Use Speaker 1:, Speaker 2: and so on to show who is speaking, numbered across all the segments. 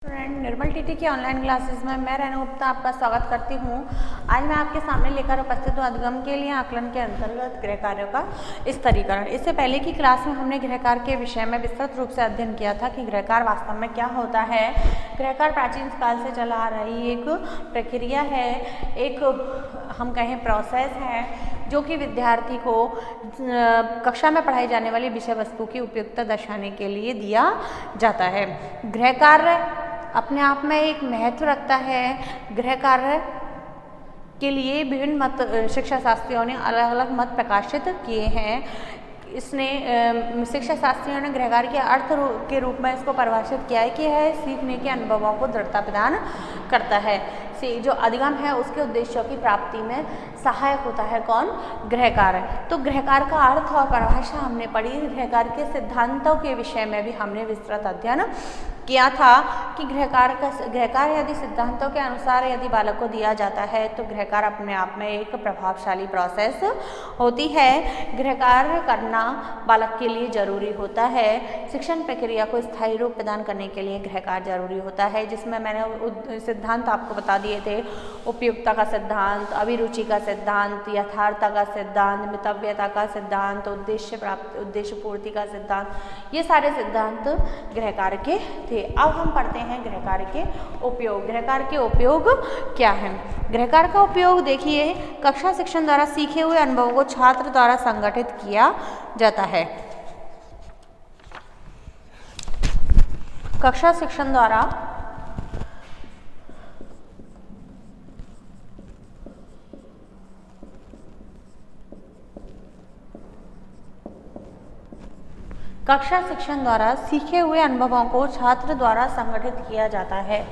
Speaker 1: Student निर्मल TT की online classes में मैं रेणु गुप्ता आपका स्वागत करती हूँ। आज मैं आपके सामने लेकर उपस्थित हूँ अधिगम के लिए आकलन के अंतर्गत गृह कार्यों का स्तरीकरण। इससे पहले की क्लास में हमने गृह कार्य के विषय में विस्तृत रूप से अध्ययन किया था कि गृह कार्य वास्तव में क्या होता है। गृह कार्य प्राचीन काल से चला आ रही एक प्रक्रिया है, एक हम कहें प्रोसेस है जो कि विद्यार्थी को कक्षा में पढ़ाई जाने वाली विषय वस्तु की उपयुक्तता दर्शाने के लिए दिया जाता है। गृह कार्य अपने आप में एक महत्व रखता है। गृह कार्य के लिए विभिन्न मत शिक्षा शास्त्रियों ने अलग अलग मत प्रकाशित किए हैं। शिक्षा शास्त्रियों ने गृह कार्य के अर्थ के रूप में इसको परिभाषित किया है कि यह सीखने के अनुभवों को दृढ़ता प्रदान करता है। जो अधिगम है उसके उद्देश्यों की प्राप्ति में सहायक होता है कौन? गृह कार्य। तो गृह कार्य का अर्थ और परिभाषा हमने पढ़ी। गृह कार्य के सिद्धांतों के विषय में भी हमने विस्तृत अध्ययन किया था कि गृह कार्य यदि सिद्धांतों के अनुसार यदि बालक को दिया जाता है तो गृह कार्य अपने आप में एक प्रभावशाली प्रोसेस होती है। गृह कार्य करना बालक के लिए जरूरी होता है। शिक्षण प्रक्रिया को स्थायी रूप प्रदान करने के लिए गृह कार्य जरूरी होता है, जिसमें मैंने सिद्धांत आपको बता दिए थे। उपयुक्तता का सिद्धांत, अभिरुचि का सिद्धांत, यथार्थता का सिद्धांत, मितव्यता का सिद्धांत, उद्देश्य पूर्ति का सिद्धांत, ये सारे सिद्धांत गृह कार्य के थे। अब हम पढ़ते हैं गृह कार्य के उपयोग। गृह कार्य के उपयोग क्या है? गृह कार्य का उपयोग देखिए, कक्षा शिक्षण द्वारा सीखे हुए अनुभवों को छात्र द्वारा संगठित किया जाता है। कक्षा शिक्षण द्वारा सीखे हुए अनुभवों को छात्र द्वारा संगठित किया जाता है।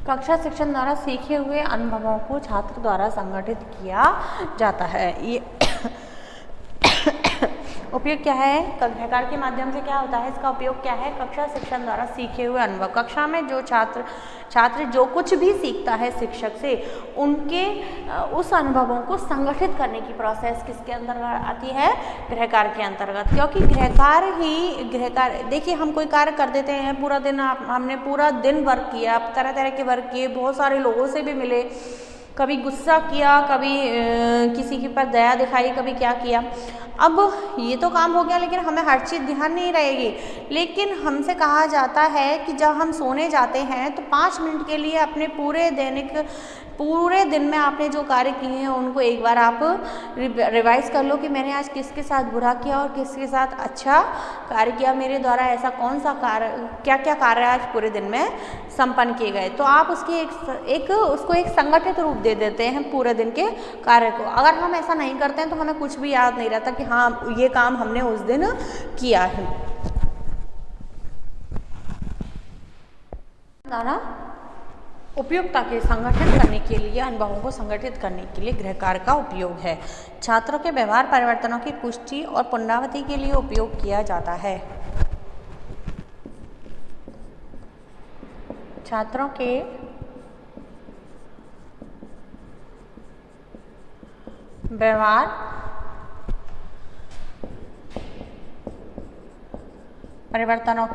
Speaker 1: कक्षा शिक्षण द्वारा सीखे हुए अनुभवों को छात्र द्वारा संगठित किया जाता है। ये उपयोग क्या है? गृह कार्य के माध्यम से क्या होता है? इसका उपयोग क्या है? कक्षा शिक्षण द्वारा सीखे हुए अनुभव, कक्षा में जो छात्र जो कुछ भी सीखता है शिक्षक से, उनके उस अनुभवों को संगठित करने की प्रोसेस किसके अंतर्गत आती है? गृह कार्य के अंतर्गत। क्योंकि गृह कार्य देखिए, हम कोई कार्य कर देते हैं, पूरा दिन हमने पूरा दिन वर्क किया, तरह तरह के वर्क किए, बहुत सारे लोगों से भी मिले, कभी गुस्सा किया, कभी किसी के ऊपर दया दिखाई, कभी क्या किया। अब ये तो काम हो गया, लेकिन हमें हर चीज़ ध्यान नहीं रहेगी। लेकिन हमसे कहा जाता है कि जब हम सोने जाते हैं तो 5 मिनट के लिए अपने पूरे दिन में आपने जो कार्य किए हैं उनको एक बार आप रिवाइज कर लो कि मैंने आज किसके साथ बुरा किया और किसके साथ अच्छा कार्य किया, मेरे द्वारा ऐसा कौन सा कार्य, क्या क्या कार्य आज पूरे दिन में संपन्न किए गए। तो आप उसकी उसको एक संगठित रूप दे देते हैं पूरे दिन के कार्य को। अगर हम ऐसा नहीं करते हैं तो हमें कुछ भी याद नहीं रहता कि हाँ ये काम हमने उस दिन किया है। उपयुक्तता के संगठन करने के लिए, अनुभवों को संगठित करने के लिए गृह कार्य का उपयोग है। छात्रों के व्यवहार परिवर्तनों की पुष्टि और पुनरावृत्ति के लिए उपयोग किया जाता है। छात्रों के व्यवहार परिवर्तनों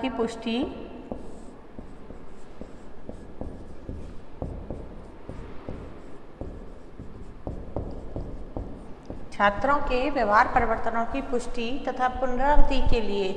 Speaker 1: की पुष्टि तथा पुनरावृत्ति के लिए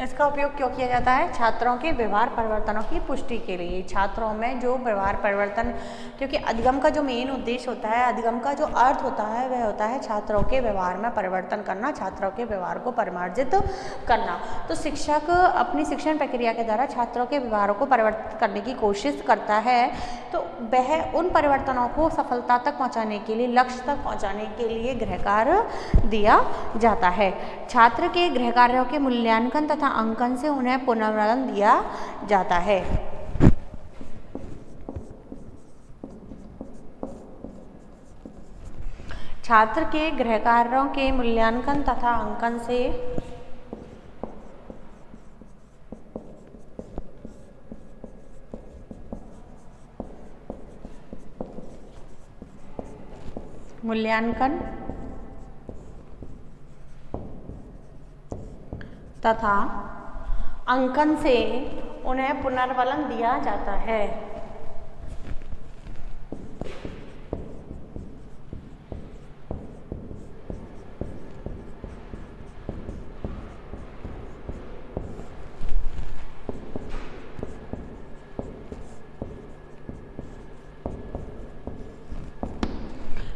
Speaker 1: इसका उपयोग क्यों किया जाता है? छात्रों के व्यवहार परिवर्तनों की पुष्टि के लिए। छात्रों में जो व्यवहार परिवर्तन, क्योंकि अधिगम का जो मेन उद्देश्य होता है, अधिगम का जो अर्थ होता है वह होता है छात्रों के व्यवहार में परिवर्तन करना, छात्रों के व्यवहार को परिमार्जित करना। तो शिक्षक अपनी शिक्षण प्रक्रिया के द्वारा छात्रों के व्यवहारों को परिवर्तित करने की कोशिश करता है, तो वह उन परिवर्तनों को सफलता तक पहुँचाने के लिए, लक्ष्य तक पहुँचाने के लिए गृह कार्य दिया जाता है। छात्र के गृह कार्यों के मूल्यांकन तथा अंकन से उन्हें पुनर्मूल्यांकन दिया जाता है। छात्र के गृह कार्यों के मूल्यांकन तथा अंकन से मूल्यांकन तथा अंकन से उन्हें पुनर्मूल्यांकन दिया जाता है।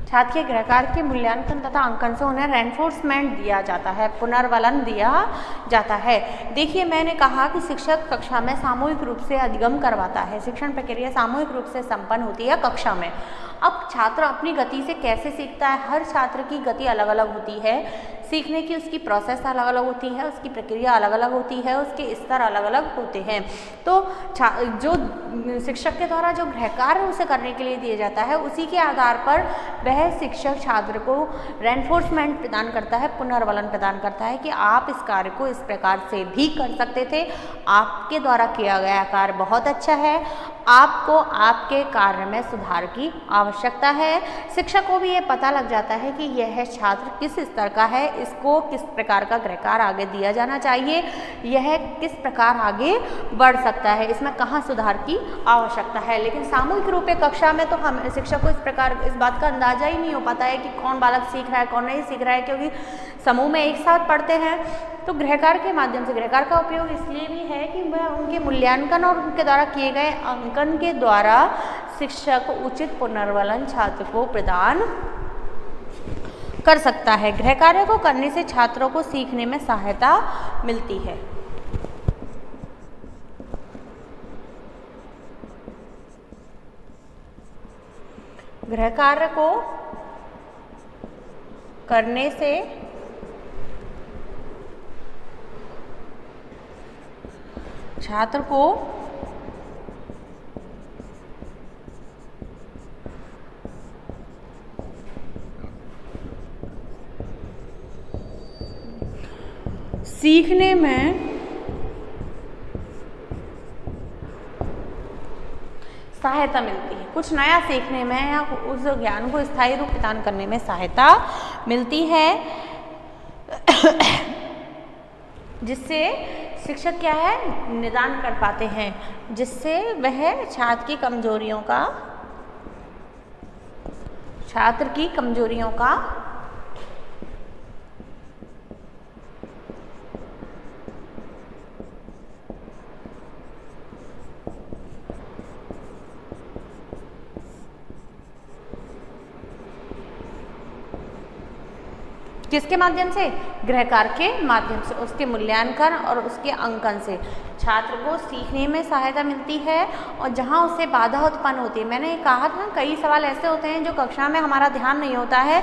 Speaker 1: छात्र के गृह कार्य के मूल्यांकन तथा अंकन से उन्हें रेनफोर्समेंट दिया जाता है, पुनर्बलन दिया जाता है। देखिए, मैंने कहा कि शिक्षक कक्षा में सामूहिक रूप से अधिगम करवाता है। शिक्षण प्रक्रिया सामूहिक रूप से संपन्न होती है कक्षा में। अब छात्र अपनी गति से कैसे सीखता है? हर छात्र की गति अलग अलग होती है, सीखने की उसकी प्रोसेस अलग अलग होती है, उसकी प्रक्रिया अलग अलग होती है, उसके स्तर अलग अलग होते हैं। तो जो शिक्षक के द्वारा जो गृह कार्य उसे करने के लिए दिया जाता है, उसी के आधार पर वह शिक्षक छात्र को रेनफोर्समेंट प्रदान करता है, पुनर्बलन प्रदान करता है कि आप इस कार्य को इस प्रकार से भी कर सकते थे, आपके द्वारा किया गया कार्य बहुत अच्छा है, आपको आपके कार्य में सुधार की आवश्यकता है। शिक्षक को भी ये पता लग जाता है कि यह छात्र किस स्तर का है, इसको किस प्रकार का गृह कार्य आगे दिया जाना चाहिए, यह किस प्रकार आगे बढ़ सकता है, इसमें कहाँ सुधार की आवश्यकता है। लेकिन सामूहिक रूप से कक्षा में तो हम शिक्षक को इस बात का अंदाजा ही नहीं हो पाता है कि कौन बालक सीख रहा है, कौन नहीं सीख रहा है, क्योंकि समूह में एक साथ पढ़ते हैं। तो गृह कार्य के माध्यम से, गृह कार्य का उपयोग इसलिए भी है कि वह उनके मूल्यांकन और उनके द्वारा किए गए अंकन के द्वारा शिक्षक उचित पुनर्बलन छात्र को प्रदान कर सकता है। गृह कार्य को करने से छात्रों को सीखने में सहायता मिलती है। गृह कार्य को करने से छात्र को सीखने में सहायता मिलती है, कुछ नया सीखने में या उस ज्ञान को स्थायी रूप प्रदान करने में सहायता मिलती है, जिससे शिक्षक क्या है, निदान कर पाते हैं, जिससे वह छात्र की कमजोरियों का किसके माध्यम से? गृह कार्य के माध्यम से, उसके मूल्यांकन और उसके अंकन से छात्र को सीखने में सहायता मिलती है। और जहाँ उससे बाधा उत्पन्न होती है, मैंने कहा था कई सवाल ऐसे होते हैं जो कक्षा में हमारा ध्यान नहीं होता है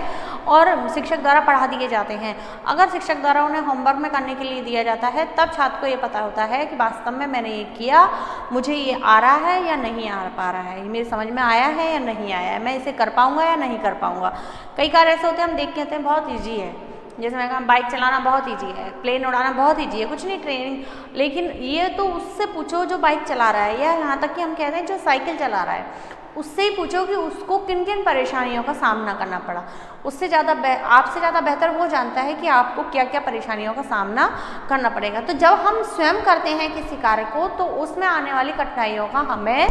Speaker 1: और शिक्षक द्वारा पढ़ा दिए जाते हैं। अगर शिक्षक द्वारा उन्हें होमवर्क में करने के लिए दिया जाता है, तब छात्र को ये पता होता है कि वास्तव में मैंने ये किया, मुझे ये आ रहा है या नहीं आ पा रहा है, मेरी समझ में आया है या नहीं आया है, मैं इसे कर पाऊँगा या नहीं कर पाऊँगा। कई कार्य ऐसे होते हैं हम देख के कहते हैं बहुत ईजी है, जैसे मैंने कहा बाइक चलाना बहुत ईजी है, प्लेन उड़ाना बहुत ईजी है, कुछ नहीं ट्रेनिंग। लेकिन ये तो उससे पूछो जो बाइक चला रहा है, या यहाँ तक कि हम कहते हैं जो साइकिल चला रहा है, उससे ही पूछो कि उसको किन किन परेशानियों का सामना करना पड़ा। उससे ज़्यादा आपसे ज़्यादा बेहतर वो जानता है कि आपको क्या क्या परेशानियों का सामना करना पड़ेगा। तो जब हम स्वयं करते हैं किसी कार्य को, तो उसमें आने वाली कठिनाइयों का हमें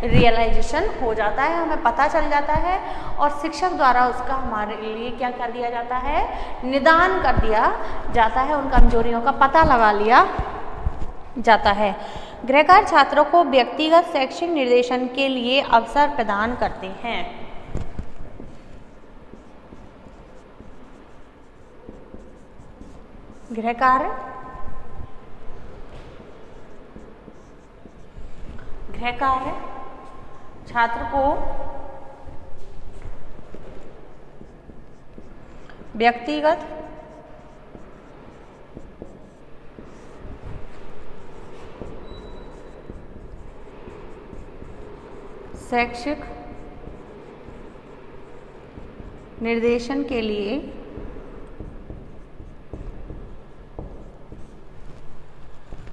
Speaker 1: रियलाइजेशन हो जाता है, हमें पता चल जाता है, और शिक्षक द्वारा उसका हमारे लिए क्या कर दिया जाता है, निदान कर दिया जाता है, उन कमजोरियों का पता लगा लिया जाता है। गृह कार्य छात्रों को व्यक्तिगत शैक्षिक निर्देशन के लिए अवसर प्रदान करते हैं। गृह कार्य छात्र को व्यक्तिगत शैक्षिक निर्देशन के लिए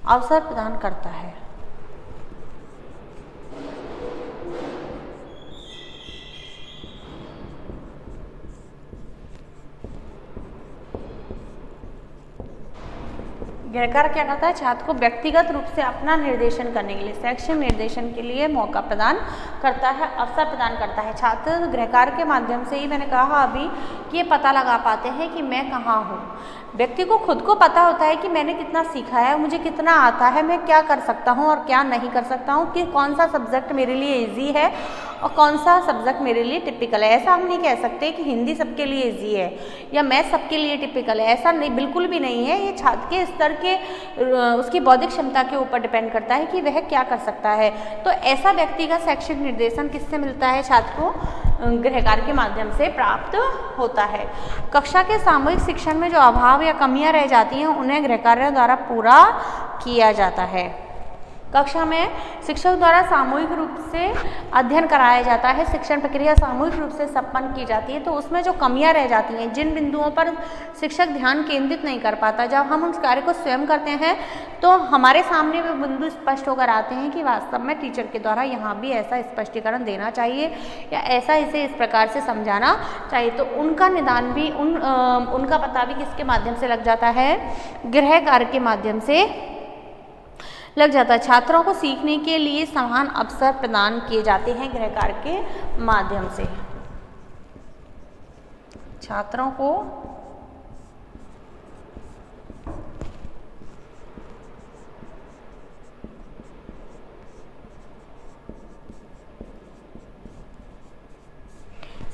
Speaker 1: अवसर प्रदान करता है। गृह कार्य क्या करता है? छात्र को व्यक्तिगत रूप से अपना निर्देशन करने के लिए, शैक्षिक निर्देशन के लिए मौका प्रदान करता है, अवसर प्रदान करता है। छात्र गृह कार्य के माध्यम से ही, मैंने कहा अभी, कि ये पता लगा पाते हैं कि मैं कहाँ हूँ। व्यक्ति को खुद को पता होता है कि मैंने कितना सीखा है, मुझे कितना आता है, मैं क्या कर सकता हूँ और क्या नहीं कर सकता हूँ, कि कौन सा सब्जेक्ट मेरे लिए ईजी है और कौन सा सब्जेक्ट मेरे लिए टिपिकल है। ऐसा हम नहीं कह सकते कि हिंदी सबके लिए ईजी है या मैथ सबके लिए टिपिकल है, ऐसा नहीं, बिल्कुल भी नहीं है। ये छात्र के स्तर के, उसकी बौद्धिक क्षमता के ऊपर डिपेंड करता है कि वह क्या कर सकता है। तो ऐसा व्यक्तिगत शैक्षिक निर्देशन किससे मिलता है? छात्र को गृह कार्य के माध्यम से प्राप्त होता है। कक्षा के सामूहिक शिक्षण में जो अभाव या कमियां रह जाती हैं, उन्हें गृह कार्य द्वारा पूरा किया जाता है। कक्षा में शिक्षक द्वारा सामूहिक रूप से अध्ययन कराया जाता है, शिक्षण प्रक्रिया सामूहिक रूप से संपन्न की जाती है। तो उसमें जो कमियां रह जाती हैं, जिन बिंदुओं पर शिक्षक ध्यान केंद्रित नहीं कर पाता, जब हम उस कार्य को स्वयं करते हैं तो हमारे सामने वो बिंदु स्पष्ट होकर आते हैं कि वास्तव में टीचर के द्वारा यहाँ भी ऐसा स्पष्टीकरण देना चाहिए या ऐसा इसे इस प्रकार से समझाना चाहिए। तो उनका निदान भी, उनका पता भी किसके माध्यम से लग जाता है? गृह कार्य के माध्यम से लग जाता है। छात्रों को सीखने के लिए समान अवसर प्रदान किए जाते हैं गृह कार्य के माध्यम से। छात्रों को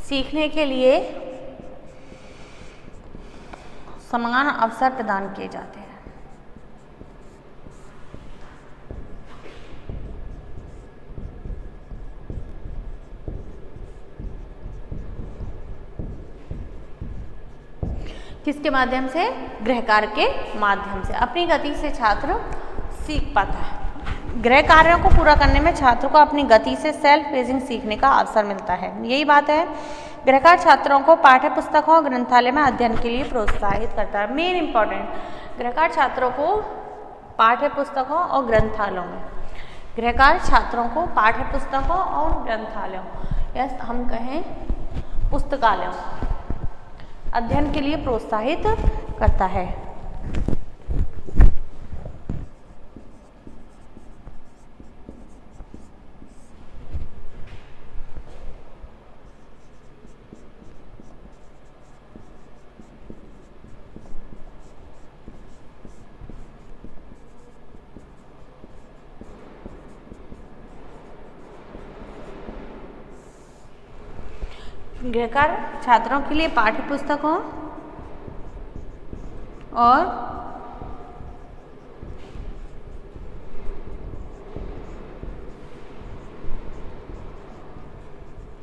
Speaker 1: सीखने के लिए समान अवसर प्रदान किए जाते हैं। किसके माध्यम से? गृह कार्य के माध्यम से। अपनी गति से छात्र सीख पाता है। गृह कार्यों को पूरा करने में छात्र को अपनी गति से सेल्फ पेसिंग सीखने का अवसर मिलता है। यही बात है। गृह कार्य छात्रों को पाठ्य पुस्तकों और ग्रंथालय में अध्ययन के लिए प्रोत्साहित करता है। मेन इंपॉर्टेंट, गृह कार्य छात्रों को पाठ्य पुस्तकों और ग्रंथालयों में, गृह कार्य छात्रों को पाठ्य पुस्तकों और ग्रंथालयों या हम कहें पुस्तकालयों अध्ययन के लिए प्रोत्साहित करता है। गृह कार्य छात्रों के लिए पाठ्य पुस्तकों और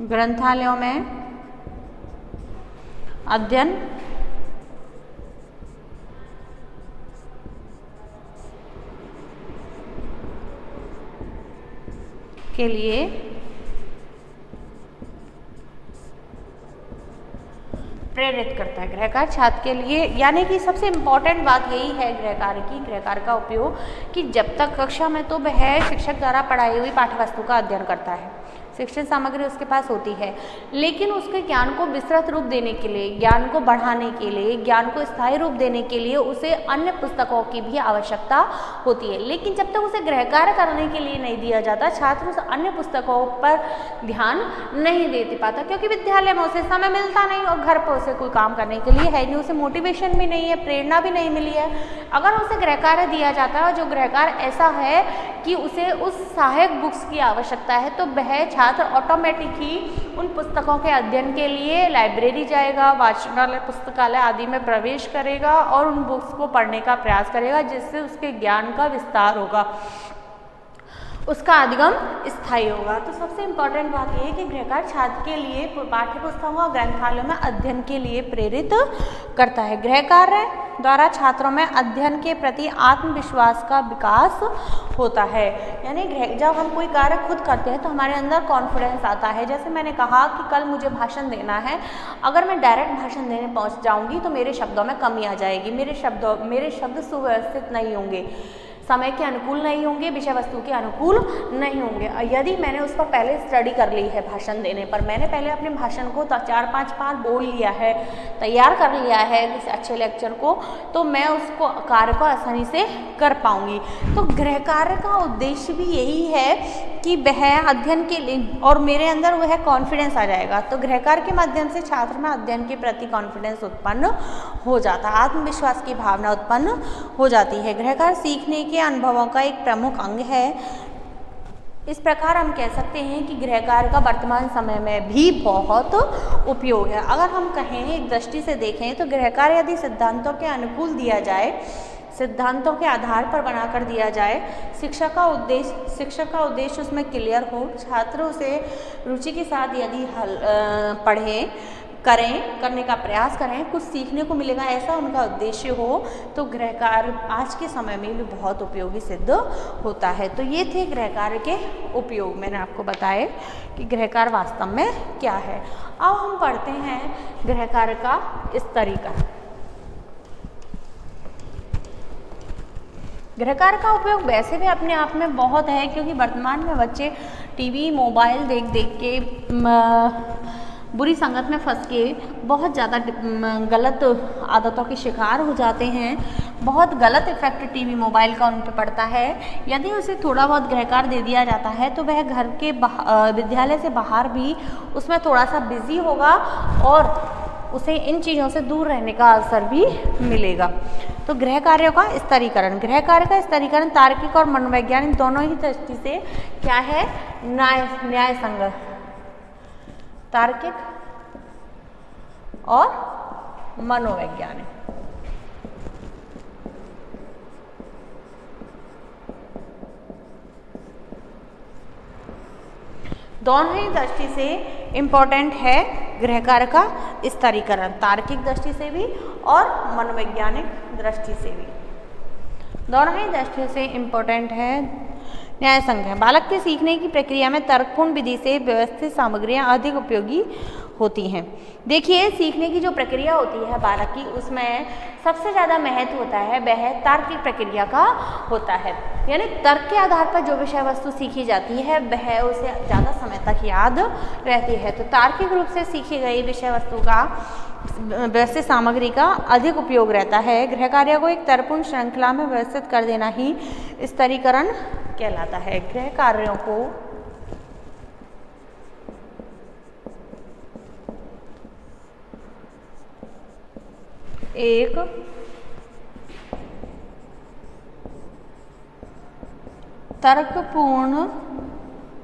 Speaker 1: ग्रंथालयों में अध्ययन के लिए प्रेरित करता है। गृह कार्य छात्र के लिए, यानी कि सबसे इम्पॉर्टेंट बात यही है गृह कार्य की, गृह कार्य का उपयोग, कि जब तक कक्षा में तो वह शिक्षक द्वारा पढ़ाई हुई पाठ्य वस्तु का अध्ययन करता है, शिक्षण सामग्री उसके पास होती है, लेकिन उसके ज्ञान को विस्तृत रूप देने के लिए, ज्ञान को बढ़ाने के लिए, ज्ञान को स्थायी रूप देने के लिए उसे अन्य पुस्तकों की भी आवश्यकता होती है। लेकिन जब तक उसे गृह कार्य करने के लिए नहीं दिया जाता, छात्र उस अन्य पुस्तकों पर ध्यान नहीं दे पाता, क्योंकि विद्यालय में उसे समय मिलता नहीं और घर पर उसे कोई काम करने के लिए है नहीं, उसे मोटिवेशन भी नहीं है, प्रेरणा भी नहीं मिली है। अगर उसे गृह कार्य दिया जाता है, जो गृह कार्य ऐसा है कि उसे उस सहायक बुक्स की आवश्यकता है, तो वह छात्र ऑटोमेटिक ही उन पुस्तकों के अध्ययन के लिए लाइब्रेरी जाएगा, वाचनालय, पुस्तकालय आदि में प्रवेश करेगा और उन बुक्स को पढ़ने का प्रयास करेगा, जिससे उसके ज्ञान का विस्तार होगा, उसका अधिगम स्थायी होगा। तो सबसे इम्पॉर्टेंट बात यह है कि गृहकार्य छात्र के लिए पाठ्य पुस्तकों और ग्रंथालयों में अध्ययन के लिए प्रेरित करता है। गृहकार्य द्वारा छात्रों में अध्ययन के प्रति आत्मविश्वास का विकास होता है। यानी जब हम कोई कार्य खुद करते हैं तो हमारे अंदर कॉन्फिडेंस आता है। जैसे मैंने कहा कि कल मुझे भाषण देना है, अगर मैं डायरेक्ट भाषण देने पहुंच जाऊंगी तो मेरे शब्दों में कमी आ जाएगी, मेरे शब्द सुव्यवस्थित नहीं होंगे, समय के अनुकूल नहीं होंगे, विषय वस्तु के अनुकूल नहीं होंगे। यदि मैंने उसको पहले स्टडी कर ली है भाषण देने पर, मैंने पहले अपने भाषण को 4-5 बार बोल लिया है, तैयार कर लिया है किसी अच्छे लेक्चर को, तो मैं उसको कार्य को आसानी से कर पाऊंगी। तो गृह कार्य का उद्देश्य भी यही है कि वह अध्ययन के लिए, और मेरे अंदर वह कॉन्फिडेंस आ जाएगा। तो गृह कार्य के माध्यम से छात्र में अध्ययन के प्रति कॉन्फिडेंस उत्पन्न हो जाता है, आत्मविश्वास की भावना उत्पन्न हो जाती है। गृह कार्य सीखने के अनुभवों का एक प्रमुख अंग है। इस प्रकार हम कह सकते हैं कि गृह कार्य का वर्तमान समय में भी बहुत उपयोग है। अगर हम कहें, एक दृष्टि से देखें तो गृह कार्य यदि सिद्धांतों के अनुकूल दिया जाए, सिद्धांतों के आधार पर बनाकर दिया जाए, शिक्षक का उद्देश्य उसमें क्लियर हो, छात्र उसे रुचि के साथ यदि पढ़ें, करने का प्रयास करें, कुछ सीखने को मिलेगा, ऐसा उनका उद्देश्य हो, तो गृह कार्य आज के समय में भी बहुत उपयोगी सिद्ध होता है। तो ये थे गृह कार्य के उपयोग, मैंने आपको बताए कि गृह कार्य वास्तव में क्या है। अब हम पढ़ते हैं गृह कार्य का स्तरीकरण। गृह कार्य का उपयोग वैसे भी अपने आप में बहुत है, क्योंकि वर्तमान में बच्चे टीवी, मोबाइल देख के बुरी संगत में फंस के बहुत ज़्यादा गलत आदतों के शिकार हो जाते हैं। बहुत गलत इफेक्ट टीवी, मोबाइल का उन पर पड़ता है। यदि उसे थोड़ा बहुत गृह कार्य दे दिया जाता है तो वह घर के विद्यालय से बाहर भी उसमें थोड़ा सा बिजी होगा और उसे इन चीज़ों से दूर रहने का अवसर भी मिलेगा। तो गृह कार्यों का स्तरीकरण, गृह कार्य का स्तरीकरण तार्किक और मनोवैज्ञानिक दोनों ही दृष्टि से क्या है, न्याय संगत, तार्किक और मनोवैज्ञानिक। दोनों ही दृष्टि से इम्पोर्टेंट है गृह कार्य का स्तरीकरण, तार्किक दृष्टि से भी और मनोवैज्ञानिक दृष्टि से भी, दोनों ही दृष्टि से इम्पोर्टेंट है। न्याय संगत, बालक के सीखने की प्रक्रिया में तर्कपूर्ण विधि से व्यवस्थित सामग्रियां अधिक उपयोगी होती हैं। देखिए, सीखने की जो प्रक्रिया होती है बालक की, उसमें सबसे ज़्यादा महत्व होता है वह तार्किक प्रक्रिया का होता है। यानी तर्क के आधार पर जो विषय वस्तु सीखी जाती है वह उसे ज़्यादा समय तक याद रहती है। तो तार्किक रूप से सीखी गई विषय वस्तु का, व्यवस्थित सामग्री का अधिक उपयोग रहता है। गृह कार्य को एक तर्कपूर्ण श्रृंखला में व्यवस्थित कर देना ही स्तरीकरण कहलाता है। गृह कार्यों को एक तर्कपूर्ण श्रृंखला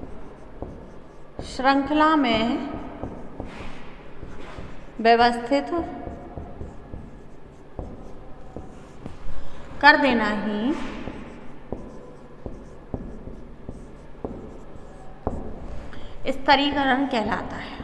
Speaker 1: में व्यवस्थित कर देना ही स्तरीकरण कहलाता है।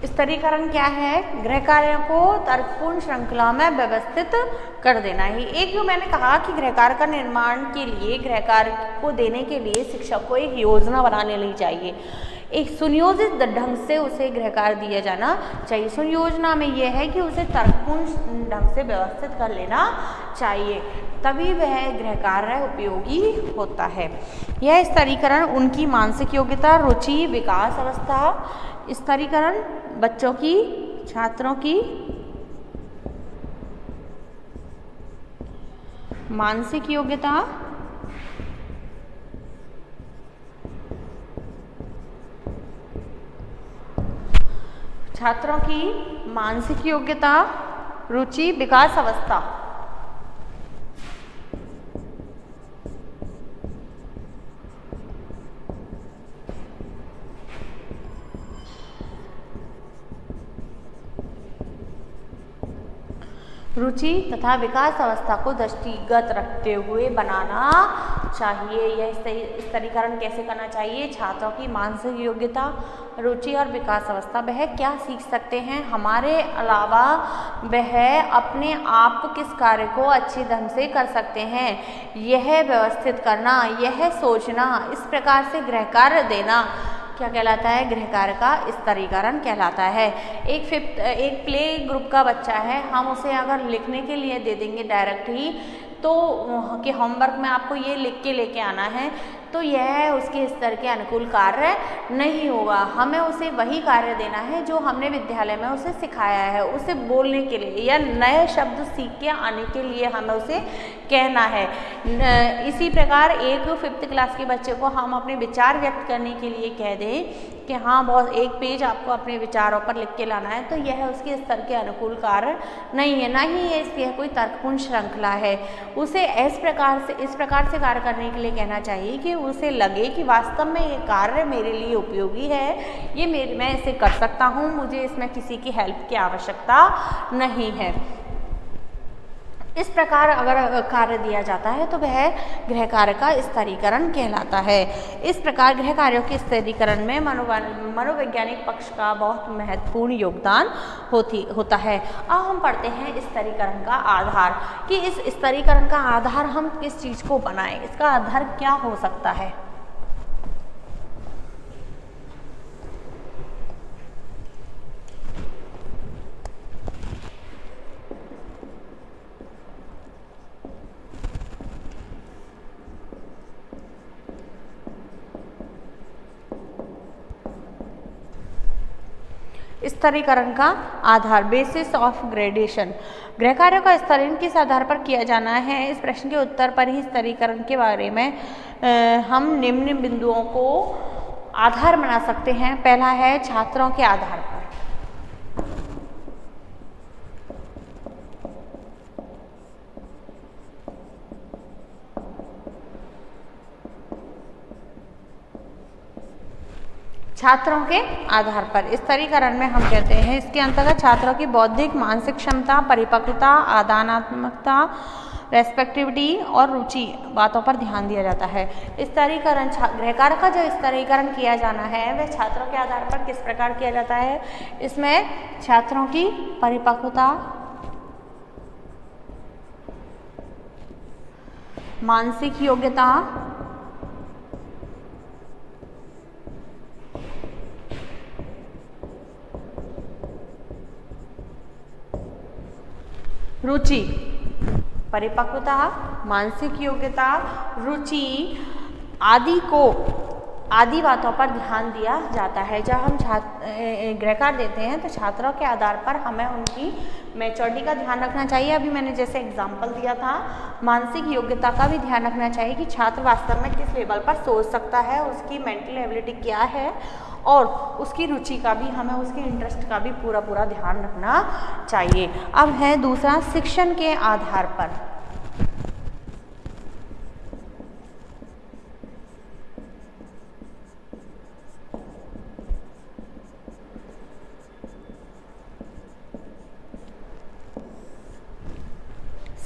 Speaker 1: स्तरीकरण क्या है? गृह कार्यों को तर्कपूर्ण श्रृंखला में व्यवस्थित कर देना ही। एक जो मैंने कहा कि गृह कार्य का निर्माण के लिए, गृह कार्य को देने के लिए शिक्षक को एक योजना बना लेनी चाहिए एक सुनियोजित ढंग से उसे गृह कार्य दिया जाना चाहिए। सुनियोजना में यह है कि उसे तर्कपूर्ण ढंग से व्यवस्थित कर लेना चाहिए, तभी वह गृह कार्य उपयोगी होता है। यह स्तरीकरण उनकी मानसिक योग्यता, रुचि, विकास अवस्था, स्तरीकरण बच्चों की, छात्रों की मानसिक योग्यता, छात्रों की मानसिक योग्यता, रुचि, विकास अवस्था, रुचि तथा विकास अवस्था को दृष्टिगत रखते हुए बनाना चाहिए। यह स्तरीकरण कैसे करना चाहिए? छात्रों की मानसिक योग्यता, रुचि और विकास अवस्था, वह क्या सीख सकते हैं, हमारे अलावा वह अपने आप किस कार्य को अच्छी ढंग से कर सकते हैं, यह व्यवस्थित करना, यह सोचना, इस प्रकार से गृह कार्य देना क्या कहलाता है? गृह कार्य का स्तरीकरण कहलाता है। एक प्ले ग्रुप का बच्चा है, हम उसे अगर लिखने के लिए दे देंगे डायरेक्ट ही तो कि होमवर्क में आपको ये लिख के लेके आना है, तो यह उसके स्तर के अनुकूल कार्य नहीं होगा। हमें उसे वही कार्य देना है जो हमने विद्यालय में उसे सिखाया है, उसे बोलने के लिए या नए शब्द सीख के आने के लिए हमें उसे कहना है। इसी प्रकार एक 5th क्लास के बच्चे को हम अपने विचार व्यक्त करने के लिए कह दें कि हाँ बहुत एक पेज आपको अपने विचारों पर लिख के लाना है, तो यह उसके स्तर के अनुकूल कार्य नहीं है, ना ही यह कोई तर्कपूर्ण श्रृंखला है। उसे इस प्रकार से कार्य करने के लिए कहना चाहिए कि उसे लगे कि वास्तव में ये कार्य मेरे लिए उपयोगी है, मैं इसे कर सकता हूँ, मुझे इसमें किसी की हेल्प की आवश्यकता नहीं है। इस प्रकार अगर कार्य दिया जाता है तो वह गृह कार्य का स्तरीकरण कहलाता है। इस प्रकार गृह कार्यों के स्तरीकरण में मनोवैज्ञानिक पक्ष का बहुत महत्वपूर्ण योगदान होता है। अब हम पढ़ते हैं स्तरीकरण का आधार, कि इस स्तरीकरण का आधार हम किस चीज़ को बनाएं, इसका आधार क्या हो सकता है। स्तरीकरण का आधार, बेसिस ऑफ ग्रेडेशन। गृह कार्यों का स्तरीकरण किस आधार पर किया जाना है, इस प्रश्न के उत्तर पर ही स्तरीकरण के बारे में हम निम्न बिंदुओं को आधार बना सकते हैं। पहला है छात्रों के आधार पर। छात्रों के आधार पर स्तरीकरण में हम कहते हैं इसके अंतर्गत छात्रों की बौद्धिक मानसिक क्षमता, परिपक्वता, आदानात्मकता, रेस्पेक्टिविटी और रुचि बातों पर ध्यान दिया जाता है। स्तरीकरण गृह कार्य का जो स्तरीकरण किया जाना है वह छात्रों के आधार पर किस प्रकार किया जाता है। इसमें छात्रों की परिपक्वता, मानसिक योग्यता, रुचि, परिपक्वता, मानसिक योग्यता, रुचि आदि बातों पर ध्यान दिया जाता है। जब हम गृह कार्य देते हैं तो छात्रों के आधार पर हमें उनकी मैच्योरिटी का ध्यान रखना चाहिए। अभी मैंने जैसे एग्जाम्पल दिया था, मानसिक योग्यता का भी ध्यान रखना चाहिए कि छात्र वास्तव में किस लेवल पर सोच सकता है, उसकी मेंटल एबिलिटी क्या है, और उसकी रुचि का भी, हमें उसके इंटरेस्ट का भी पूरा ध्यान रखना चाहिए। अब है दूसरा, शिक्षण के आधार पर।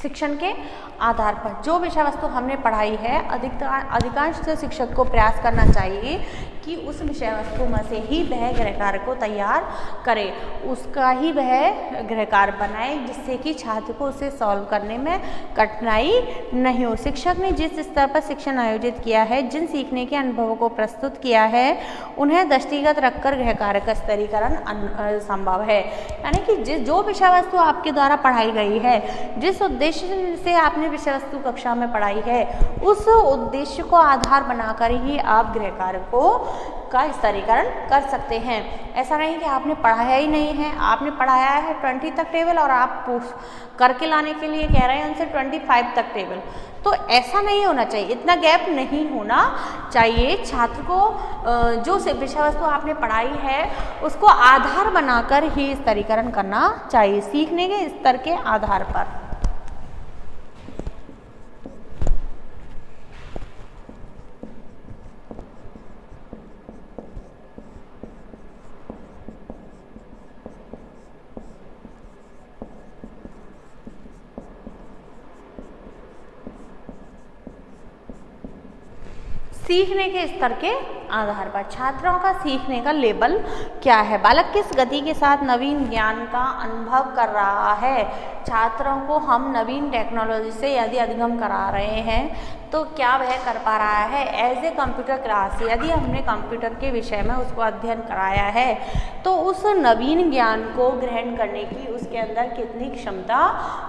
Speaker 1: शिक्षण के आधार पर जो विषय वस्तु हमने पढ़ाई है, अधिकांश शिक्षक को प्रयास करना चाहिए कि उस विषय वस्तु में से ही वह गृह कार्य को तैयार करे, उसका ही वह गृह कार्य बनाए, जिससे कि छात्र को उसे सॉल्व करने में कठिनाई नहीं हो। शिक्षक ने जिस स्तर पर शिक्षण आयोजित किया है, जिन सीखने के अनुभवों को प्रस्तुत किया है, उन्हें दृष्टिगत रखकर गृह कार्य का स्तरीकरण संभव है। यानी कि जो विषय वस्तु आपके द्वारा पढ़ाई गई है, जिस उद्देश्य से आपने विषय वस्तु कक्षा में पढ़ाई है, उस उद्देश्य को आधार बनाकर ही आप गृह कार्य का स्तरीकरण कर सकते हैं। ऐसा नहीं कि आपने पढ़ाया ही नहीं है, आपने पढ़ाया है 20 तक टेबल और आप करके लाने के लिए कह रहे हैं उनसे 25 तक टेबल, तो ऐसा नहीं होना चाहिए, इतना गैप नहीं होना चाहिए। छात्र को जो विषय वस्तु आपने पढ़ाई है उसको आधार बनाकर ही स्तरीकरण करना चाहिए, सीखने के स्तर के आधार पर। सीखने के स्तर के आधार पर छात्रों का सीखने का लेवल क्या है? बालक किस गति के साथ नवीन ज्ञान का अनुभव कर रहा है? छात्रों को हम नवीन टेक्नोलॉजी से यदि अधिगम करा रहे हैं तो क्या वह कर पा रहा है? एज ए कंप्यूटर क्लास, यदि हमने कंप्यूटर के विषय में उसको अध्ययन कराया है तो उस नवीन ज्ञान को ग्रहण करने की उसके अंदर कितनी क्षमता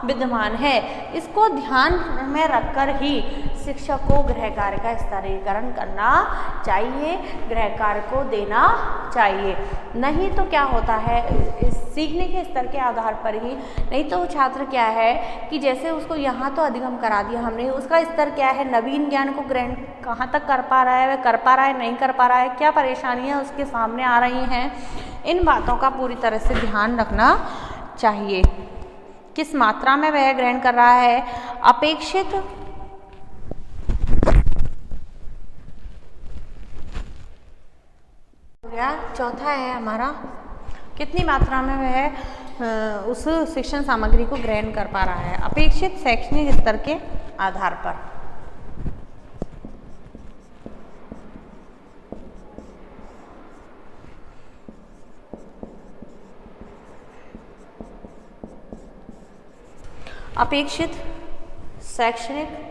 Speaker 1: विद्यमान है, इसको ध्यान में रखकर ही शिक्षक को गृह कार्य का स्तरीकरण करना चाहिए, गृह कार्य को देना चाहिए। नहीं तो क्या होता है, इस सीखने के स्तर के आधार पर ही, नहीं तो छात्र क्या है कि जैसे उसको यहाँ तो अधिगम करा दिया हमने, उसका स्तर क्या है, नवीन ज्ञान को ग्रहण कहाँ तक कर पा रहा है, वह कर पा रहा है, नहीं कर पा रहा है, क्या परेशानियाँ उसके सामने आ रही हैं, इन बातों का पूरी तरह से ध्यान रखना चाहिए। किस मात्रा में वह ग्रहण कर रहा है, अपेक्षित चौथा है हमारा, कितनी मात्रा में वह उस शिक्षण सामग्री को ग्रहण कर पा रहा है, अपेक्षित शैक्षणिक स्तर के आधार पर। अपेक्षित शैक्षणिक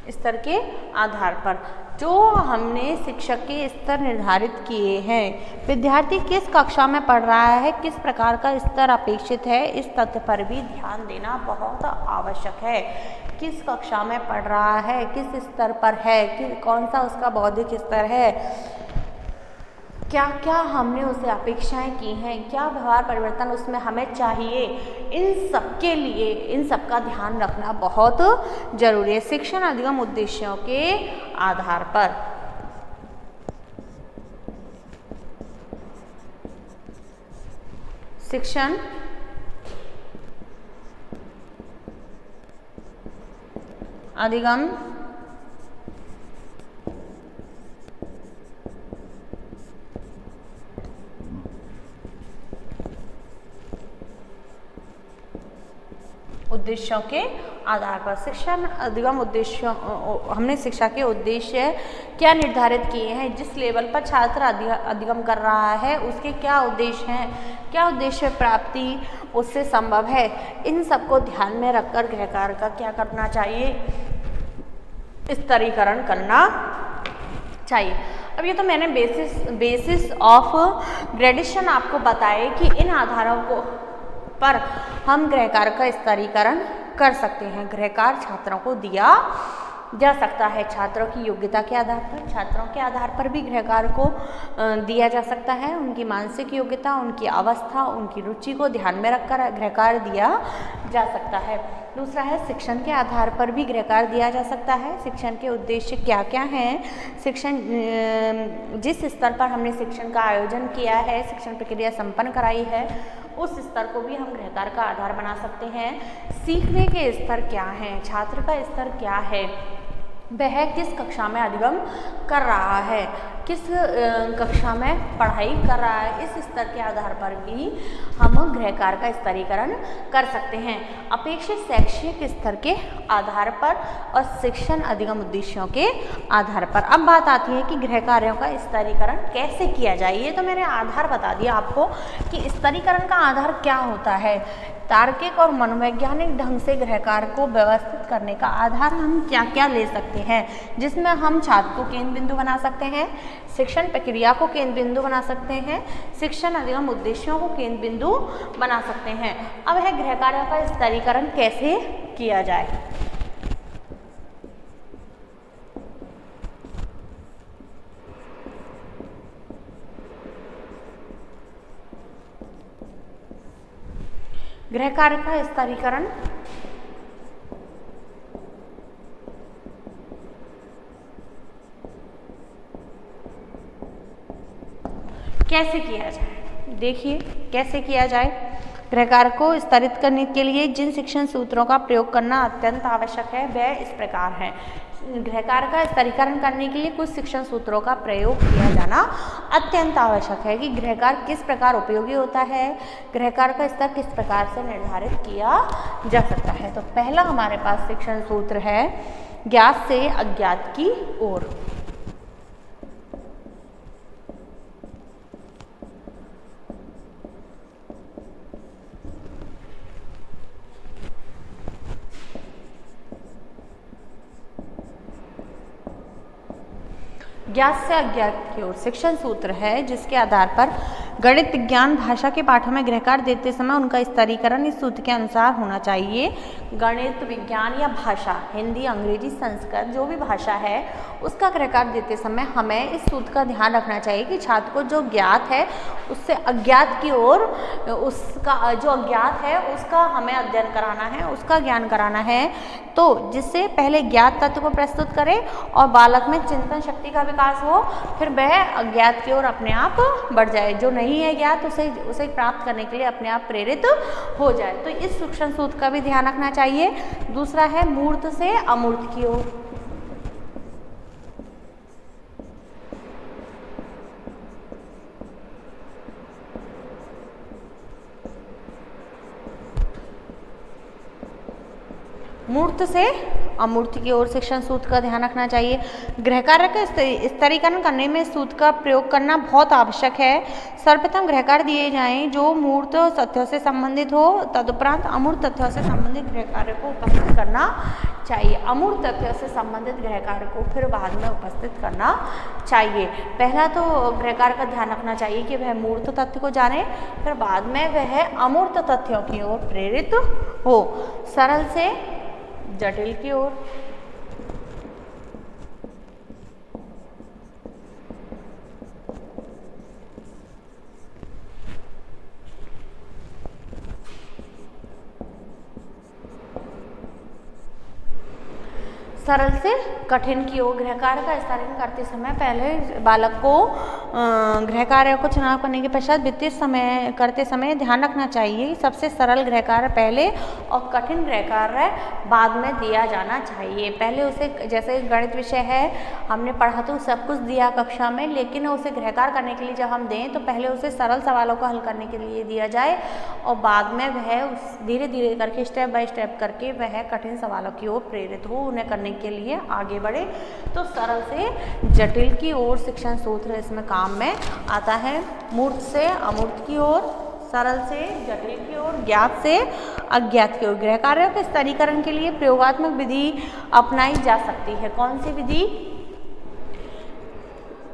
Speaker 1: स्तर के आधार पर जो हमने शिक्षक के स्तर निर्धारित किए हैं, विद्यार्थी किस कक्षा में पढ़ रहा है, किस प्रकार का स्तर अपेक्षित है, इस तथ्य पर भी ध्यान देना बहुत आवश्यक है। किस कक्षा में पढ़ रहा है, किस स्तर पर है, कि कौन सा उसका बौद्धिक स्तर है, क्या क्या हमने उससे अपेक्षाएं की हैं, क्या व्यवहार परिवर्तन उसमें हमें चाहिए, इन सब के लिए इन सब का ध्यान रखना बहुत जरूरी है शिक्षण अधिगम उद्देश्यों के आधार पर। शिक्षण अधिगम उद्देश्यों के आधार पर शिक्षण अधिगम उद्देश्यों हमने शिक्षा के उद्देश्य क्या निर्धारित किए हैं, जिस लेवल पर छात्र अधिगम कर रहा है उसके क्या उद्देश्य हैं, क्या उद्देश्य प्राप्ति उससे संभव है, इन सबको ध्यान में रखकर गृह कार्य का क्या करना चाहिए, स्तरीकरण करना चाहिए। अब ये तो मैंने बेसिस ऑफ ग्रेडेशन आपको बताए कि इन आधारों को पर हम गृह कार्य का स्तरीकरण कर सकते हैं। गृह कार्य छात्रों को दिया जा सकता है, छात्रों की योग्यता के आधार पर, छात्रों के आधार पर भी गृह कार्य को दिया जा सकता है। उनकी मानसिक योग्यता, उनकी अवस्था, उनकी रुचि को ध्यान में रखकर गृह कार्य दिया जा सकता है। दूसरा है शिक्षण के आधार पर भी गृह कार्य दिया जा सकता है। शिक्षण के उद्देश्य क्या क्या हैं, शिक्षण जिस स्तर पर हमने शिक्षण का आयोजन किया है, शिक्षण प्रक्रिया संपन्न कराई है, उस स्तर को भी हम गृह कार्य का आधार बना सकते हैं। सीखने के स्तर क्या हैं, छात्र का स्तर क्या है, वह किस कक्षा में अधिगम कर रहा है, किस कक्षा में पढ़ाई कर रहा है, इस स्तर के आधार पर भी हम गृह कार्य का स्तरीकरण कर सकते हैं। अपेक्षित शैक्षिक स्तर के आधार पर और शिक्षण अधिगम उद्देश्यों के आधार पर। अब बात आती है कि गृह कार्यों का स्तरीकरण कैसे किया जाए। ये तो मैंने आधार बता दिया आपको कि स्तरीकरण का आधार क्या होता है। तार्किक और मनोवैज्ञानिक ढंग से गृह कार्य को व्यवस्थित करने का आधार हम क्या क्या ले सकते हैं, जिसमें हम छात्र को केंद्र बिंदु बना सकते हैं, शिक्षण प्रक्रिया को केंद्र बिंदु बना सकते हैं, शिक्षण अधिगम उद्देश्यों को केंद्र बिंदु बना सकते हैं। अब है गृह कार्यों का स्तरीकरण कैसे किया जाए। गृह कार्य का स्तरीकरण कैसे किया जाए। देखिए कैसे किया जाए। गृह कार्य को स्तरित करने के लिए जिन शिक्षण सूत्रों का प्रयोग करना अत्यंत आवश्यक है वह इस प्रकार है। गृह कार्य का स्तरीकरण करने के लिए कुछ शिक्षण सूत्रों का प्रयोग किया जाना अत्यंत आवश्यक है कि गृह कार्य किस प्रकार उपयोगी होता है, गृह कार्य का स्तर किस प्रकार से निर्धारित किया जा सकता है। तो पहला हमारे पास शिक्षण सूत्र है ज्ञात से अज्ञात की ओर। ज्ञात से अज्ञात की ओर शिक्षण सूत्र है जिसके आधार पर गणित विज्ञान भाषा के पाठों में गृह कार्य देते समय उनका स्तरीकरण इस सूत्र के अनुसार होना चाहिए। गणित विज्ञान या भाषा, हिंदी, अंग्रेजी, संस्कृत जो भी भाषा है उसका गृह कार्य देते समय हमें इस सूत्र का ध्यान रखना चाहिए कि छात्र को जो ज्ञात है उससे अज्ञात की ओर, उसका जो अज्ञात है उसका हमें अध्ययन कराना है, उसका ज्ञान कराना है। तो जिससे पहले ज्ञात तत्व को प्रस्तुत करें और बालक में चिंतन शक्ति का विकास हो, फिर वह अज्ञात की ओर अपने आप बढ़ जाए, जो नहीं है ज्ञात उसे प्राप्त करने के लिए अपने आप प्रेरित हो जाए। तो इस शिक्षण सूत्र का भी ध्यान रखना चाहिए। दूसरा है मूर्त से अमूर्त की ओर। मूर्त से अमूर्त की ओर शिक्षण सूत्र का ध्यान रखना चाहिए। गृह कार्य का स्तरीकरण करने में सूत्र का प्रयोग करना बहुत आवश्यक है। सर्वप्रथम गृह कार्य दिए जाएं जो मूर्त तथ्यों से संबंधित हो, तदुपरांत अमूर्त तथ्यों से संबंधित गृह कार्य को उपस्थित करना चाहिए। अमूर्त तथ्यों से संबंधित गृह कार्य को फिर बाद में उपस्थित करना चाहिए। पहला तो गृह कार्य का ध्यान रखना चाहिए कि वह मूर्त तथ्य को जाने, फिर बाद में वह अमूर्त तथ्यों की ओर प्रेरित हो। सरल से जटिल की ओर। सरल से कठिन की ओर। गृह कार्य का स्तरीकरण करते समय पहले बालक को गृह कार्य को चुनाव करने के पश्चात वित्तीय समय करते समय ध्यान रखना चाहिए। सबसे सरल गृह कार्य पहले और कठिन गृह कार्य बाद में दिया जाना चाहिए। पहले उसे, जैसे गणित विषय है हमने पढ़ा तो सब कुछ दिया कक्षा में, लेकिन उसे गृह कार्य करने के लिए जब हम दें तो पहले उसे सरल सवालों को हल करने के लिए दिया जाए और बाद में वह धीरे धीरे करके स्टेप बाय स्टेप करके वह कठिन सवालों की ओर प्रेरित हो, उन्हें करने के लिए आगे बढ़े। तो सरल से जटिल की ओर शिक्षण सूत्र इसमें काम में आता है। मूर्त से अमूर्त की ओर, सरल से जटिल की ओर, ज्ञात से अज्ञात की ओर। गृह कार्यों के स्तरीकरण के लिए प्रयोगात्मक विधि अपनाई जा सकती है। कौन सी विधि?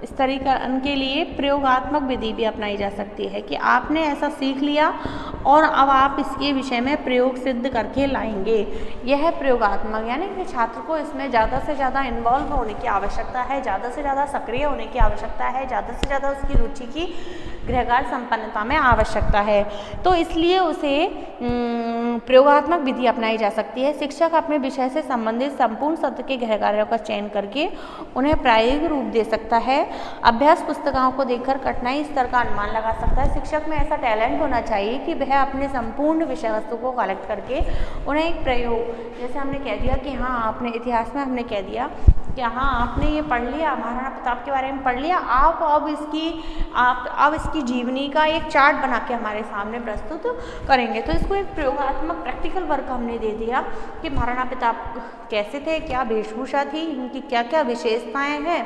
Speaker 1: स्तरीकरण के लिए प्रयोगात्मक विधि भी अपनाई जा सकती है कि आपने ऐसा सीख लिया और अब आप इसके विषय में प्रयोग सिद्ध करके लाएंगे। यह प्रयोगात्मक, यानी कि छात्र को इसमें ज़्यादा से ज़्यादा इन्वॉल्व होने की आवश्यकता है, ज़्यादा से ज़्यादा सक्रिय होने की आवश्यकता है, ज़्यादा से ज़्यादा उसकी रुचि की गृह कार्य संपन्नता में आवश्यकता है। तो इसलिए उसे प्रयोगात्मक विधि अपनाई जा सकती है। शिक्षक अपने विषय से संबंधित संपूर्ण सत्र के गृह कार्यों का चयन करके उन्हें प्रायोगिक रूप दे सकता है। अभ्यास पुस्तिकाओं को देखकर कठिनाई स्तर का अनुमान लगा सकता है। शिक्षक में ऐसा टैलेंट होना चाहिए कि वह अपने संपूर्ण विषय वस्तु को कलेक्ट करके उन्हें एक प्रयोग, जैसे हमने कह दिया कि हाँ आपने इतिहास में हमने कह दिया कि हाँ आपने ये पढ़ लिया, महाराणा प्रताप के बारे में पढ़ लिया, आप अब इसकी जीवनी का एक चार्ट बना के हमारे सामने प्रस्तुत करेंगे। तो इसको एक प्रयोगात्मक प्रैक्टिकल वर्क हमने दे दिया कि महाराणा प्रताप कैसे थे, क्या वेशभूषा थी, इनकी क्या क्या विशेषताएं हैं,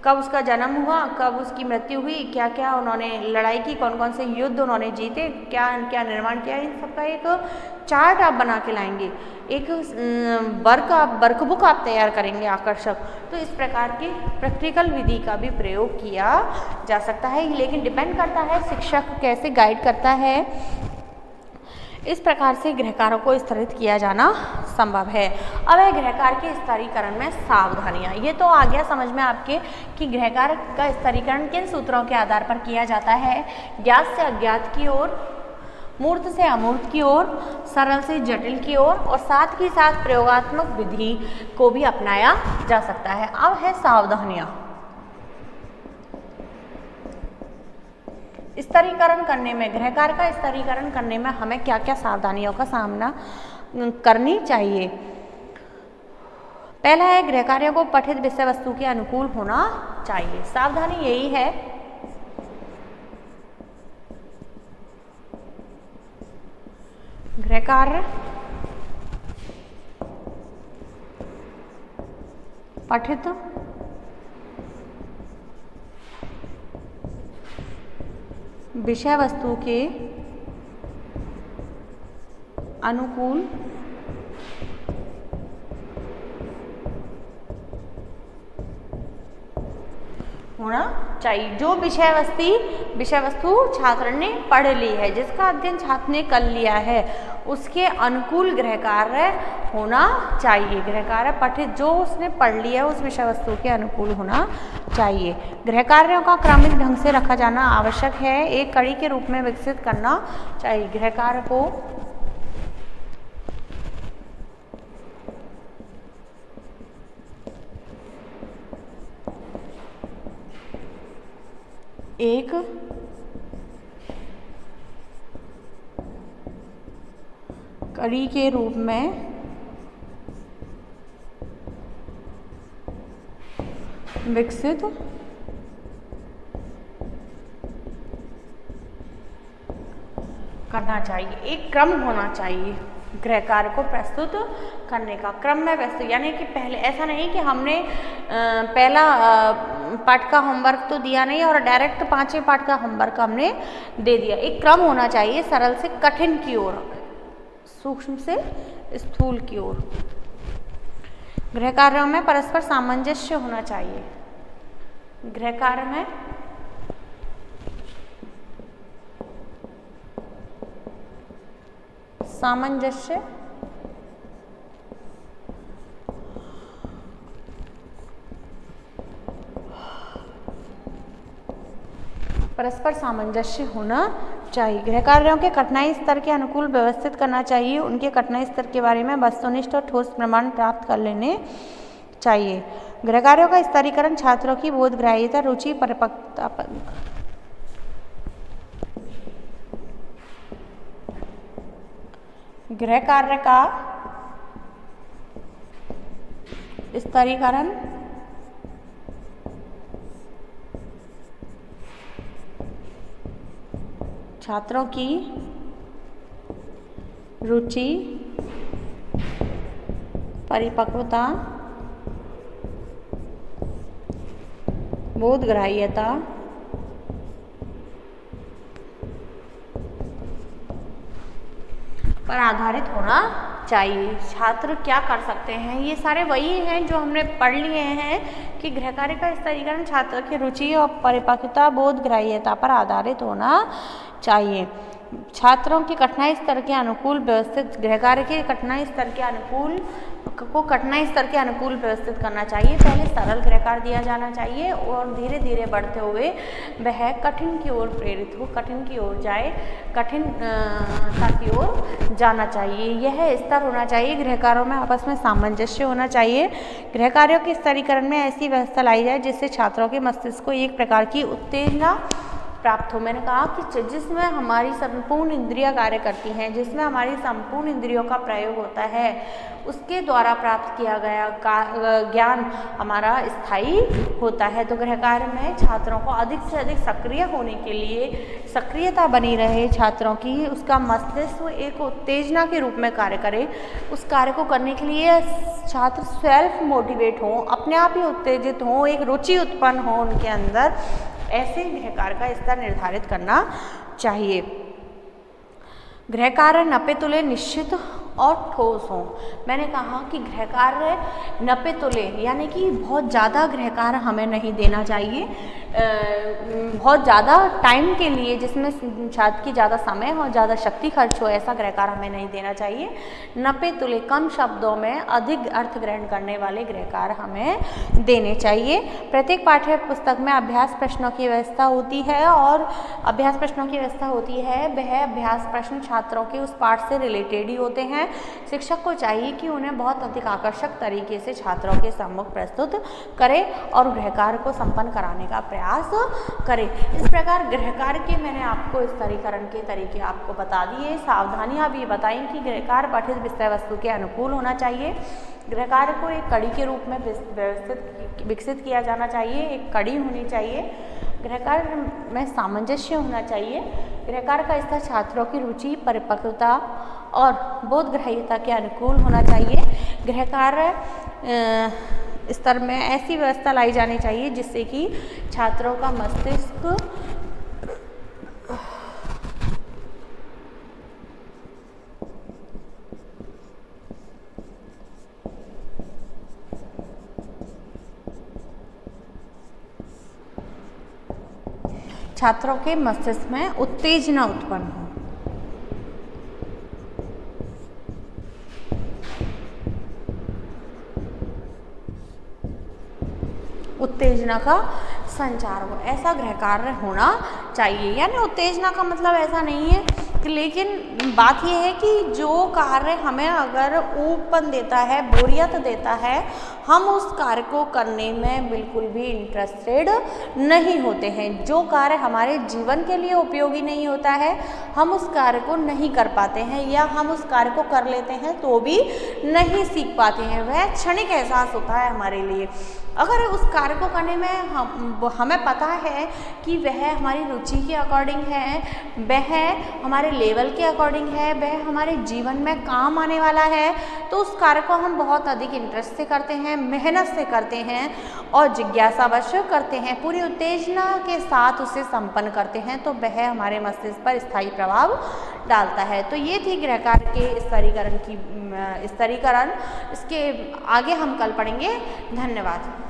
Speaker 1: कब उसका जन्म हुआ, कब उसकी मृत्यु हुई, क्या क्या उन्होंने लड़ाई की, कौन कौन से युद्ध उन्होंने जीते, क्या क्या निर्माण किया, इन सबका एक चार्ट आप बना के लाएंगे, एक वर्कबुक आप तैयार करेंगे आकर्षक। तो इस प्रकार की प्रैक्टिकल विधि का भी प्रयोग किया जा सकता है, लेकिन डिपेंड करता है शिक्षक कैसे गाइड करता है। इस प्रकार से गृह कार्यों को स्तरित किया जाना संभव है। अब है गृह कार्य के स्तरीकरण में सावधानियां। ये तो आ गया समझ में आपके कि गृह कार्य का स्तरीकरण किन सूत्रों के आधार पर किया जाता है, ज्ञात से अज्ञात की ओर, मूर्त से अमूर्त की ओर, सरल से जटिल की ओर, और साथ ही साथ प्रयोगात्मक विधि को भी अपनाया जा सकता है। अब है सावधानियां। स्तरीकरण करने में, गृह कार्य का स्तरीकरण करने में हमें क्या क्या सावधानियों का सामना करनी चाहिए। पहला है गृह कार्यों को पठित विषय वस्तु के अनुकूल होना चाहिए। सावधानी यही है गृह कार्य पठित विषय वस्तु के अनुकूल होना चाहिए। जो विषय वस्तु छात्र ने पढ़ ली है, जिसका अध्ययन छात्र ने कर लिया है, उसके अनुकूल गृह कार्य होना चाहिए। गृह कार्य पठित जो उसने पढ़ लिया है उस विषय वस्तु के अनुकूल होना चाहिए। गृह कार्यों का क्रमिक ढंग से रखा जाना आवश्यक है, एक कड़ी के रूप में विकसित करना चाहिए। गृह कार्य को एक कड़ी के रूप में विकसित करना चाहिए। एक क्रम होना चाहिए गृह कार्य को प्रस्तुत करने का। क्रम में प्रस्तुत यानी कि पहले ऐसा नहीं कि हमने पहला पाठ का होमवर्क तो दिया नहीं और डायरेक्ट 5वें पाठ का होमवर्क हमने दे दिया। एक क्रम होना चाहिए, सरल से कठिन की ओर, सूक्ष्म से स्थूल की ओर। गृह कार्यों में परस्पर सामंजस्य होना चाहिए। गृह कार्य में सामंजस्य परस्पर सामंजस्य होना चाहिए। गृह कार्यों के कठिनाई स्तर के अनुकूल व्यवस्थित करना चाहिए। उनके कठिनाई स्तर के बारे में वस्तुनिष्ठ और ठोस प्रमाण प्राप्त कर लेने चाहिए। गृह कार्यों का स्तरीकरण छात्रों की बोधग्राह्यता, रुचि, परिपक्वता पर गृह कार्य का स्तरीकरण छात्रों की रुचि, परिपक्वता, बोधग्राह्यता पर आधारित होना चाहिए। छात्र क्या कर सकते हैं, ये सारे वही हैं जो हमने पढ़ लिए हैं कि गृह कार्य का स्तरीकरण छात्र की रुचि और परिपक्वता, बोधग्राह्यता पर आधारित होना चाहिए। छात्रों के कठिनाई स्तर के अनुकूल व्यवस्थित गृह कार्य के कठिनाई स्तर के अनुकूल व्यवस्थित करना चाहिए। पहले सरल गृह कार्य दिया जाना चाहिए और धीरे धीरे बढ़ते हुए वह कठिन की ओर प्रेरित हो, कठिन की ओर जाए, कठिनता की ओर जाना चाहिए। यह स्तर होना चाहिए। गृह कार्यों में आपस में सामंजस्य होना चाहिए। गृह कार्यों के स्तरीकरण में ऐसी व्यवस्था लाई जाए जिससे छात्रों के मस्तिष्क को एक प्रकार की उत्तेजना प्राप्त हो। मैंने कहा कि जिसमें हमारी संपूर्ण इंद्रियां कार्य करती हैं, जिसमें हमारी संपूर्ण इंद्रियों का प्रयोग होता है, उसके द्वारा प्राप्त किया गया ज्ञान हमारा स्थायी होता है। तो गृह कार्य में छात्रों को अधिक से अधिक सक्रिय होने के लिए, सक्रियता बनी रहे छात्रों की, उसका मस्तिष्क एक उत्तेजना के रूप में कार्य करे। उस कार्य को करने के लिए छात्र सेल्फ मोटिवेट हों, अपने आप ही उत्तेजित हों, एक रुचि उत्पन्न हो उनके अंदर। ऐसे गृह कार्य का स्तर निर्धारित करना चाहिए। गृह कार्य नपे तुले, निश्चित और ठोस हों। मैंने कहा कि गृह कार्य नपे तुले यानी कि बहुत ज़्यादा गृह कार्य हमें नहीं देना चाहिए, बहुत ज़्यादा टाइम के लिए जिसमें छात्र की ज़्यादा समय और ज़्यादा शक्ति खर्च हो, ऐसा गृह कार्य हमें नहीं देना चाहिए। नपे तुले, कम शब्दों में अधिक अर्थ ग्रहण करने वाले गृह कार्य हमें देने चाहिए। प्रत्येक पाठ्य पुस्तक में अभ्यास प्रश्नों की व्यवस्था होती है और अभ्यास प्रश्नों की व्यवस्था होती है। वह अभ्यास प्रश्न छात्रों के उस पाठ से रिलेटेड ही होते हैं। शिक्षक को चाहिए कि उन्हें बहुत अधिक आकर्षक तरीके से छात्रों के सम्मुख प्रस्तुत करे और गृह कार्य को संपन्न कराने का प्रयास करे। इस प्रकार गृह कार्य के मैंने आपको स्तरीकरण के तरीके आपको बता दिए। सावधानियां भी बताई कि गृह कार्य पठित विषय वस्तु के अनुकूल होना चाहिए। गृह कार्य को एक कड़ी के रूप में विकसित किया जाना चाहिए, एक कड़ी होनी चाहिए। गृह कार्य में सामंजस्य होना चाहिए। गृह कार्य का स्तर छात्रों की रुचि, परिपक्वता और बोधग्राह्यता के अनुकूल होना चाहिए। गृह कार्य स्तर में ऐसी व्यवस्था लाई जानी चाहिए जिससे कि छात्रों का मस्तिष्क छात्रों के मस्तिष्क में उत्तेजना उत्पन्न हो। उत्तेजना का संचार हो, ऐसा गृह कार्य होना चाहिए। यानी उत्तेजना का मतलब ऐसा नहीं है, लेकिन बात यह है कि जो कार्य हमें अगर ऊबपन देता है, बोरियत देता है, हम उस कार्य को करने में बिल्कुल भी इंटरेस्टेड नहीं होते हैं। जो कार्य हमारे जीवन के लिए उपयोगी नहीं होता है, हम उस कार्य को नहीं कर पाते हैं, या हम उस कार्य को कर लेते हैं तो भी नहीं सीख पाते हैं। वह क्षणिक एहसास होता है हमारे लिए। अगर उस कार्य को करने में हमें पता है कि वह हमारी रुचि के अकॉर्डिंग है, वह हमारे लेवल के अकॉर्डिंग है, वह हमारे जीवन में काम आने वाला है, तो उस कार्य को हम बहुत अधिक इंटरेस्ट से करते हैं, मेहनत से करते हैं और जिज्ञासावश करते हैं, पूरी उत्तेजना के साथ उसे संपन्न करते हैं, तो वह हमारे मस्तिष्क पर स्थायी प्रभाव डालता है। तो ये थी गृह कार्य के स्तरीकरण। इसके आगे हम कल पढ़ेंगे। धन्यवाद।